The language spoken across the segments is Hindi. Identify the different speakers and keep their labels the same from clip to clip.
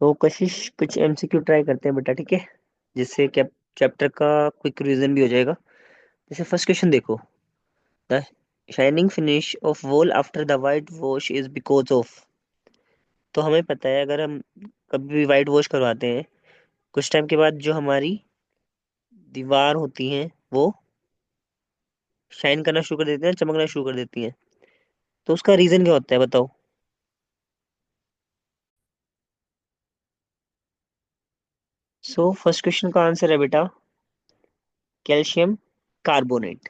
Speaker 1: तो कशिश कुछ एमसीक्यू ट्राई करते हैं बेटा, ठीक है, जिससे क्या चैप्टर का क्विक रिवीजन भी हो जाएगा। जैसे फर्स्ट क्वेश्चन देखो, the shining finish off wall after the white wash is because of. तो हमें पता है अगर हम कभी भी वाइट वॉश करवाते हैं, कुछ टाइम के बाद जो हमारी दीवार होती हैं वो शाइन करना शुरू कर देती हैं, चमकना शुरू कर देती हैं। तो उसका रीजन क्या होता है बताओ। सो फर्स्ट क्वेश्चन का आंसर है बेटा कैल्शियम कार्बोनेट।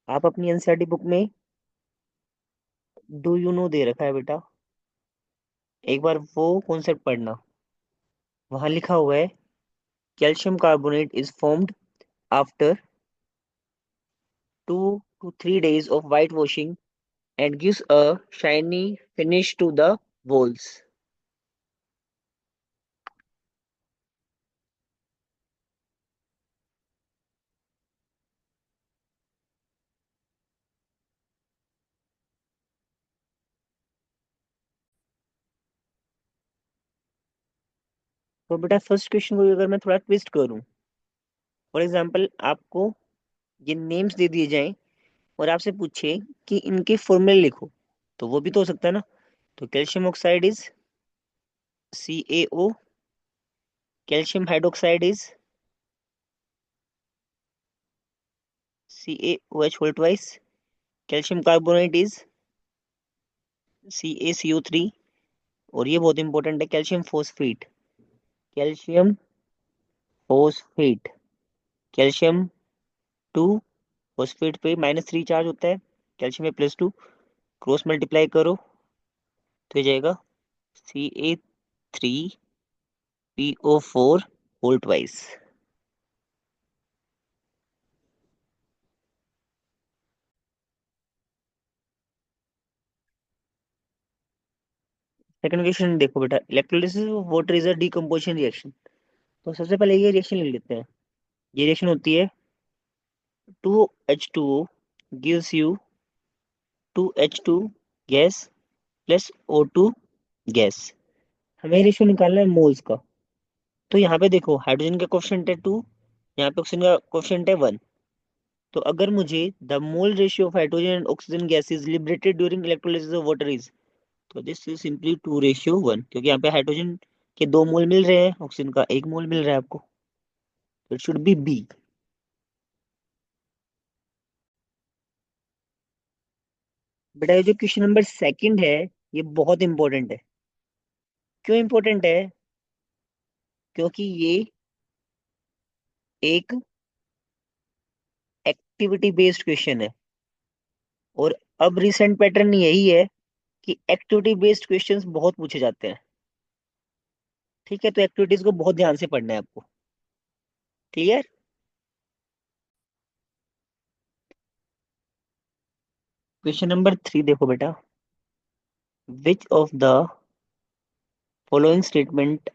Speaker 1: आप अपनी एनसीईआरटी बुक में डू यू नो दे रखा है बेटा, एक बार वो कॉन्सेप्ट पढ़ना। वहां लिखा हुआ है calcium carbonate is formed after 2 to 3 days of white washing and gives a shiny finish to the walls। तो बेटा फर्स्ट क्वेश्चन को अगर मैं थोड़ा ट्विस्ट करूं, फॉर एग्जांपल आपको ये नेम्स दे दिए जाएं और आपसे पूछे कि इनके फॉर्मूले लिखो, तो वो भी तो हो सकता है ना। तो calcium oxide is CaO, calcium hydroxide is CaOH whole twice, calcium carbonate is CaCO3, और ये बहुत इंपॉर्टेंट है calcium phosphate. Calcium phosphate, calcium 2, phosphate पे -3 चार्ज होता है, कैल्शियम में +2, क्रॉस मल्टीप्लाई करो तो ये जाएगा CA3PO4 whole twice. Second question देखो बेटा, electrolysis of water is a decomposition reaction. तो सबसे पहले ये रिएक्शन ले लेते हैं। ये रिएक्शन होती है 2H2O gives you 2H2 gas plus O2 gas. हमें रेशियो निकालना है मोल्स का। तो यहाँ पे देखो हाइड्रोजन का कोफिशिएंट है 2, यहाँ पे ऑक्सीजन का कोफिशिएंट है 1। तो अगर मुझे the mole ratio of hydrogen and oxygen gas is liberated during electrolysis of water is, तो दिस इज सिंपली 2:1, क्योंकि यहाँ पे हाइड्रोजन के 2 मोल मिल रहे हैं, ऑक्सीजन का 1 मोल मिल रहा है आपको। तो इट शुड बी बी। बेटा ये जो क्वेश्चन नंबर सेकंड है ये बहुत इंपॉर्टेंट है। क्यों इंपॉर्टेंट है? क्योंकि ये एक एक्टिविटी बेस्ड क्वेश्चन है, और अब रिसेंट पैटर्न यही है कि एक्टिविटी बेस्ड क्वेश्चंस बहुत पूछे जाते हैं। ठीक है, तो एक्टिविटीज को बहुत ध्यान से पढ़ना है आपको। क्लियर? क्वेश्चन नंबर 3 देखो बेटा, which of the following statement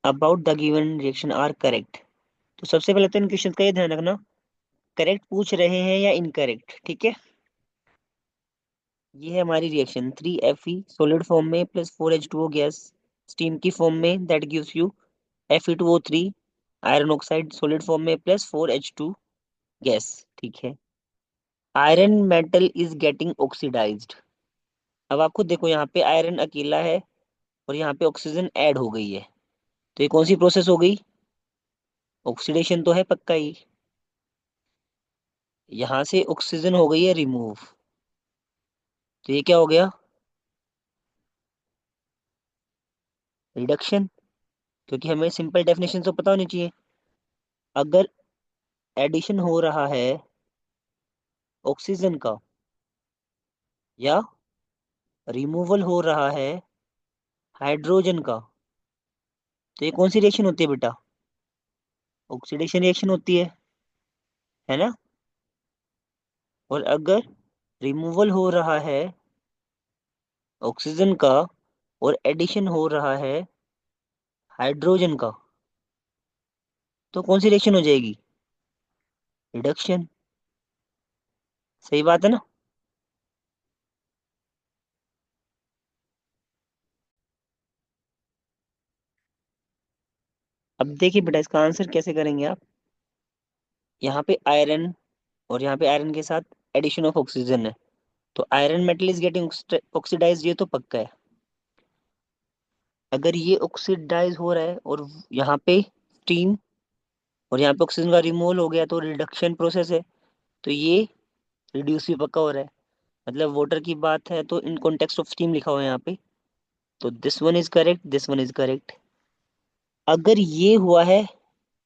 Speaker 1: about the given reaction are correct. तो सबसे पहले तो इन क्वेश्चन का ये ध्यान रखना, करेक्ट पूछ रहे हैं या इनकरेक्ट। ठीक है, ये है हमारी रिएक्शन 3Fe सॉलिड फॉर्म में प्लस 4H2O गैस स्टीम की फॉर्म में, that gives you Fe2O3 iron oxide solid form में प्लस 4H2 गैस। ठीक है, iron metal is getting oxidised. अब आप खुद देखो यहाँ पे आयरन अकेला है और यहाँ पे ऑक्सीजन ऐड हो गई है, तो ये कौन सी प्रोसेस हो गई? ऑक्सीडेशन तो है पक्का ही। यहाँ से ऑक्सीजन हो गई है रिमूव, तो ये क्या हो गया? रिडक्शन। क्योंकि हमें सिंपल डेफिनेशन तो पता होनी चाहिए। अगर एडिशन हो रहा है ऑक्सीजन का या रिमूवल हो रहा है हाइड्रोजन का, तो ये कौन सी रिएक्शन होती है बेटा? ऑक्सीडेशन रिएक्शन होती है ना। और अगर रिमूवल हो रहा है ऑक्सीजन का और एडिशन हो रहा है हाइड्रोजन का, तो कौन सी रिएक्शन हो जाएगी? रिडक्शन। सही बात है ना। अब देखिए बेटा, इसका आंसर कैसे करेंगे आप। यहाँ पे आयरन, और यहाँ पे आयरन के साथ एडिशन ऑफ ऑक्सीजन है, तो iron metal is getting oxidise, ये तो पक्का है। अगर ये ऑक्सीडाइज हो रहा है और यहाँ पे स्टीम और यहाँ पे ऑक्सीजन का रिमूवल हो गया, तो रिडक्शन प्रोसेस है, तो ये रिड्यूस भी पक्का हो रहा है। मतलब वाटर की बात है तो इन कॉन्टेक्स्ट ऑफ स्टीम लिखा हुआ है यहाँ पे, तो this one is correct, this one is correct. अगर ये हुआ है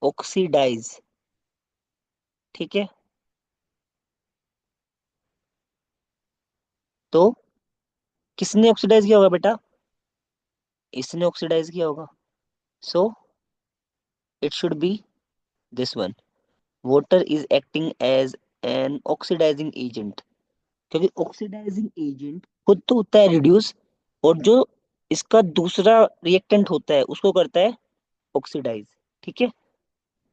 Speaker 1: ऑक्सीडाइज, ठीक है, तो किसने ऑक्सीडाइज किया होगा बेटा, इसने ऑक्सीडाइज किया होगा। So it should be this one, water is acting as an oxidising agent, क्योंकि ऑक्सीडाइजिंग एजेंट खुद तो होता है रिड्यूस, और जो इसका दूसरा रिएक्टेंट होता है उसको करता है ऑक्सीडाइज। ठीक है,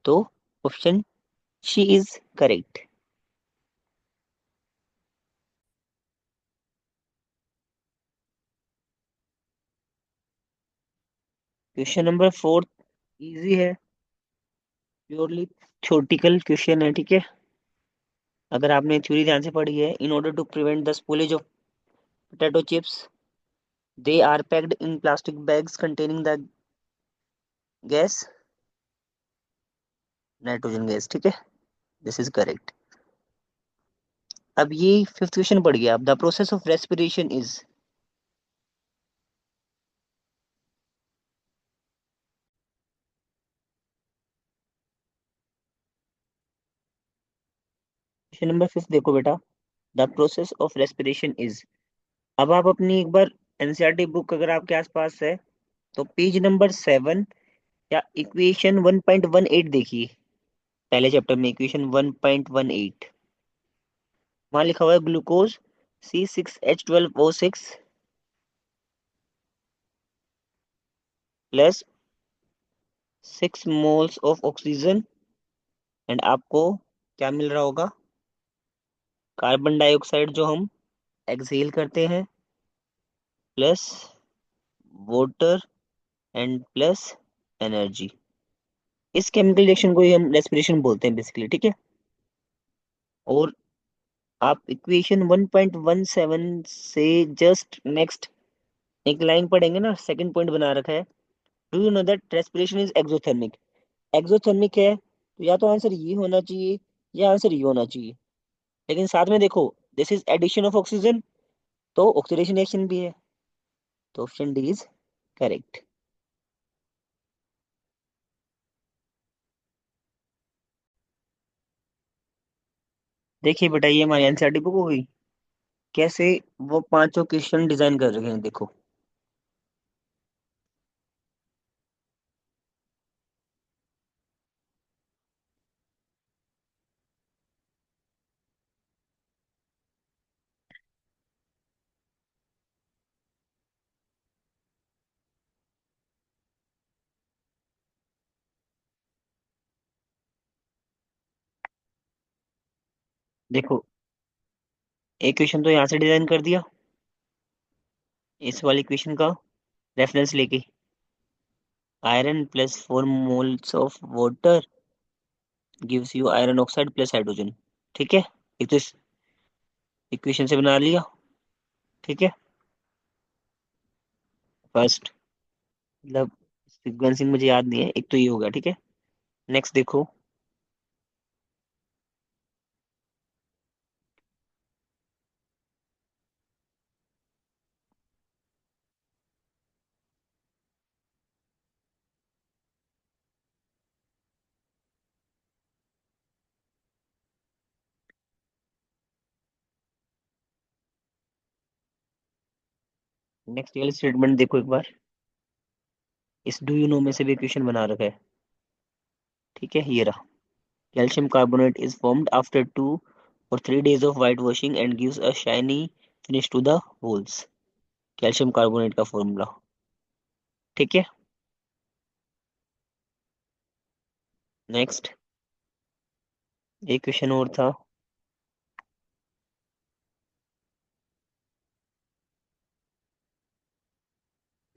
Speaker 1: तो option she is correct. Question number fourth easy है, प्योरली थ्योरेटिकल क्वेश्चन है, ठीक है। अगर आपने थ्योरी ध्यान से पढ़ी है, in order to prevent the spoilage of potato chips, they are packed in plastic bags containing the gas nitrogen gas, ठीक है, दिस इज करेक्ट। अब ये फिफ्थ क्वेश्चन पढ़ गया, अब the process of respiration is. Question number fifth देखो बेटा, the process of respiration is. अब आप अपनी एक बार एनसीईआरटी बुक अगर आपके आसपास है, तो पेज नंबर 7 या इक्वेशन 1.18 देखिए, पहले चैप्टर में इक्वेशन 1.18, वहां लिखा हुआ है glucose C6H12O6 plus 6 moles of oxygen, and आपको क्या मिल रहा होगा, कार्बन डाइऑक्साइड जो हम एक्सहेल करते हैं, plus water and plus energy. इस केमिकल रिएक्शन को ही हम रेस्पिरेशन बोलते हैं बेसिकली, ठीक है। और आप इक्वेशन 1.17 से जस्ट नेक्स्ट एक लाइन पढ़ेंगे ना, सेकंड पॉइंट बना रखा है, do you know that respiration is exothermic. Exothermic है तो या तो आंसर ये होना चाहिए या आंसर ये होना चाहिए, लेकिन साथ में देखो this is addition of oxygen, तो ऑक्सीडेशन रिएक्शन भी है, तो ऑप्शन डी इज करेक्ट। देखिए बेटा, ये हमारी एनसीईआरटी बुक हो गई, कैसे वो पांचों क्वेश्चन डिजाइन कर रखे हैं देखो। देखो, एक क्वेश्चन तो यहाँ से डिजाइन कर दिया, इस वाले क्वेश्चन का रेफरेंस लेके, iron plus 4 moles of water gives you iron oxide plus hydrogen, ठीक है। एक तो इस इक्वेशन से बना लिया, ठीक है, फर्स्ट, मतलब सीक्वेंसिंग मुझे याद नहीं है, एक तो ये होगा, ठीक है। नेक्स्ट देखो, नेक्स्ट रियल स्टेटमेंट देखो एक बार, इस डू यू नो में से भी क्वेश्चन बना रखा है, ठीक है, ये रहा। Calcium carbonate is formed after 2 or 3 days of white washing and gives a shiny finish to the holes। Calcium carbonate का फॉर्मूला, ठीक है। नेक्स्ट, एक क्वेश्चन और था,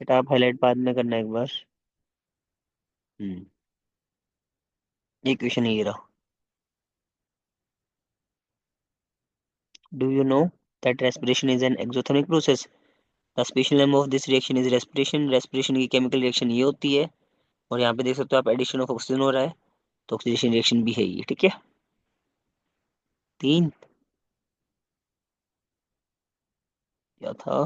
Speaker 1: बेटा आप हाईलाइट बाद में करना एक बार। हम्म ये क्वेश्चन ये रहा। Do you know that respiration is an exothermic process? The special name of this reaction is respiration. Respiration की केमिकल रिएक्शन ये होती है। और यहाँ पे देख सकते हो आप, एडिशन ऑफ ऑक्सीजन हो रहा है, तो ऑक्सीडेशन रिएक्शन भी है ये, ठीक है। तीन क्या था?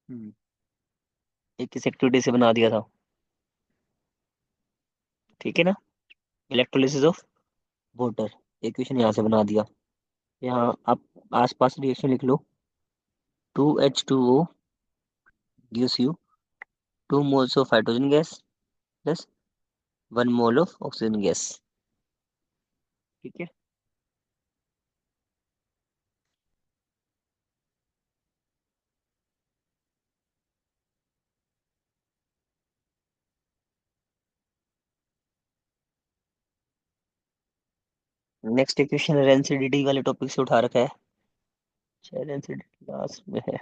Speaker 1: हम्म, एक किस एक्टिविटी से बना दिया था, ठीक है ना? Electrolysis of water. एक क्वेश्चन यहाँ से बना दिया। यहाँ आप आसपास रिएक्शन लिख लो। 2H2O gives you 2 moles of hydrogen gas plus 1 mole of oxygen gas, ठीक है। नेक्स्ट इक्वेशन रेंसिडिटी वाले टॉपिक से उठा रखा है। रेंसिडिटी लास्ट में है।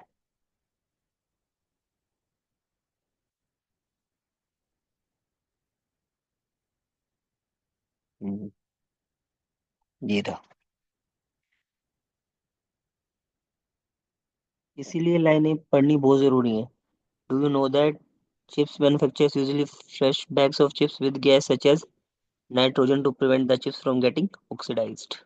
Speaker 1: हम्म, ये था। इसीलिए लाइनें पढ़नी बहुत जरूरी है। Do you know that chips manufacturers usually fresh bags of chips with gas such as nitrogen to prevent the chips from getting oxidized?